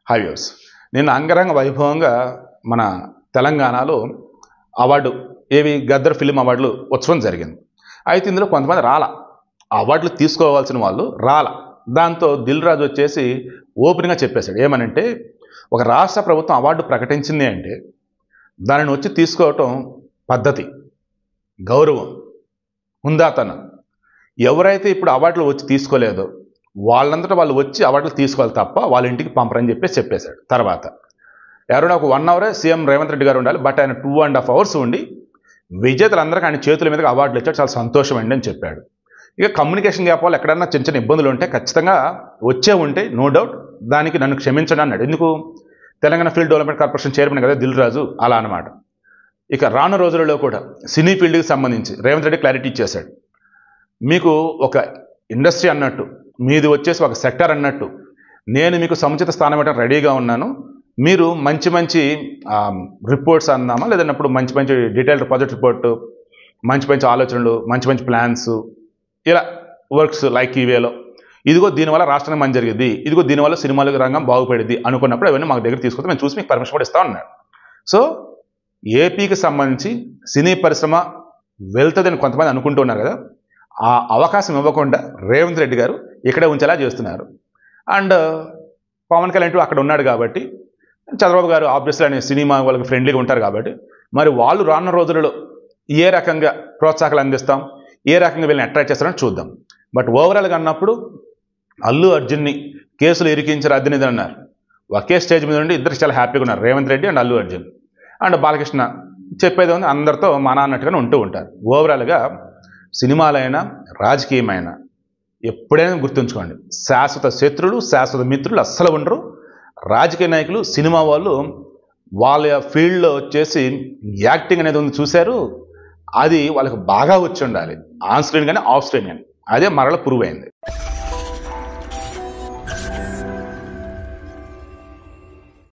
Highways నిన్న అంగరంగ వైభవంగా మన తెలంగాణలో అవార్డు గద్దర్ ఫిలిం అవార్డులు ఉత్సవం జరిగింది. అయితే ఇందులో కొంతమంది అవార్డులు తీసుకోవాల్సిన వాళ్ళు దాంతో దిల్ రాజు వచ్చేసి ఓపెన్గా చెప్పేశాడు. ఏమనంటే, ఒక రాష్ట్ర ప్రభుత్వం అవార్డు ప్రకటించింది అంటే దానిని వచ్చి తీసుకోవటం పద్ధతి, గౌరవం, హుందాతనం. ఎవరైతే ఇప్పుడు అవార్డులు వచ్చి తీసుకోలేదో వాళ్ళంతటా వాళ్ళు వచ్చి అవార్డులు తీసుకోవాలి తప్ప వాళ్ళ ఇంటికి పంపరని చెప్పేశాడు. తర్వాత ఎవరైనా ఒక 1 అవరే సీఎం రేవంత్ రెడ్డి గారు ఉండాలి, బట్ ఆయన 2.5 అవర్స్ ఉండి విజేతలందరికీ ఆయన చేతుల మీదుగా అవార్డులు ఇచ్చాడు, చాలా సంతోషం అండి అని చెప్పాడు. ఇక కమ్యూనికేషన్ గ్యాప్ వల్ల ఎక్కడన్నా చిన్న చిన్న ఇబ్బందులు ఉంటే ఖచ్చితంగా ఉంటే నో డౌట్ దానికి నన్ను క్షమించండి అన్నాడు. ఎందుకు? Telangana field development corporation chairman కదా దిల్ రాజు, అలా అనమాట. ఇక రాను రోజులలో కూడా సినీ ఫీల్డ్కి సంబంధించి రేవంత్ రెడ్డి క్లారిటీ ఇచ్చేశాడు. మీకు ఒక ఇండస్ట్రీ అన్నట్టు, మీది వచ్చేసి ఒక సెక్టర్ అన్నట్టు, నేను మీకు సముచిత స్థానం ఇవ్వడం రెడీగా ఉన్నాను. మీరు మంచి మంచి రిపోర్ట్స్ అందామా, లేదన్నప్పుడు మంచి మంచి డీటెయిల్డ్ ప్రాజెక్ట్ రిపోర్టు, మంచి మంచి ఆలోచనలు, మంచి మంచి ప్లాన్స్, ఇలా వర్క్స్ లైక్ ఈవేలో, ఇదిగో దీనివల్ల రాష్ట్రానికి మంచి జరిగింది, ఇదిగో దీనివల్ల సినిమాల రంగం బాగుపడింది అనుకున్నప్పుడు అవన్నీ మాకు దగ్గర తీసుకొస్తే మేము చూసి మీకు పర్మిషన్ కూడా ఇస్తా ఉన్నాడు. సో ఏపీకి సంబంధించి సినీ పరిశ్రమ వెళ్తుందని కొంతమంది అనుకుంటూ ఉన్నారు కదా, ఆ అవకాశం ఇవ్వకుండా రేవంత్ రెడ్డి గారు ఇక్కడే ఉంచేలా చేస్తున్నారు. అండ్ పవన్ కళ్యాణ్ అక్కడ ఉన్నాడు కాబట్టి, చంద్రబాబు గారు ఆబ్వియస్లీ అనే సినిమా వాళ్ళకి ఫ్రెండ్లీగా ఉంటారు కాబట్టి, మరి వాళ్ళు రానున్న రోజులలో ఏ రకంగా ప్రోత్సాహాలు అందిస్తాం, ఏ రకంగా వీళ్ళని అట్రాక్ట్ చేస్తారని చూద్దాం. బట్ ఓవరాల్గా అన్నప్పుడు అల్లు అర్జున్ని కేసులు ఇరికించారు అద్దెనిది అన్నారు. ఒకే స్టేజ్ మీద ఉండి ఇద్దరు చాలా హ్యాపీగా ఉన్నారు, రేవంత్ రెడ్డి అండ్ అల్లు అర్జున్. అండ్ బాలకృష్ణ చెప్పేది ఉంది, అందరితో మానా అన్నట్టుగానే ఉంటూ ఉంటారు. ఓవరాల్గా సినిమాలైనా రాజకీయమైనా ఎప్పుడైనా గుర్తుంచుకోండి, శాశ్వత శత్రులు శాశ్వత మిత్రులు అస్సలు ఉండరు. రాజకీయ నాయకులు, సినిమా వాళ్ళు వాళ్ళ ఫీల్డ్లో వచ్చేసి యాక్టింగ్ అనేది ఉంది చూశారు, అది వాళ్ళకి బాగా వచ్చి ఉండాలి, ఆన్ స్క్రీన్ కానీ ఆఫ్ స్క్రీన్ కానీ. అదే మరల ప్రూవ్ అయింది.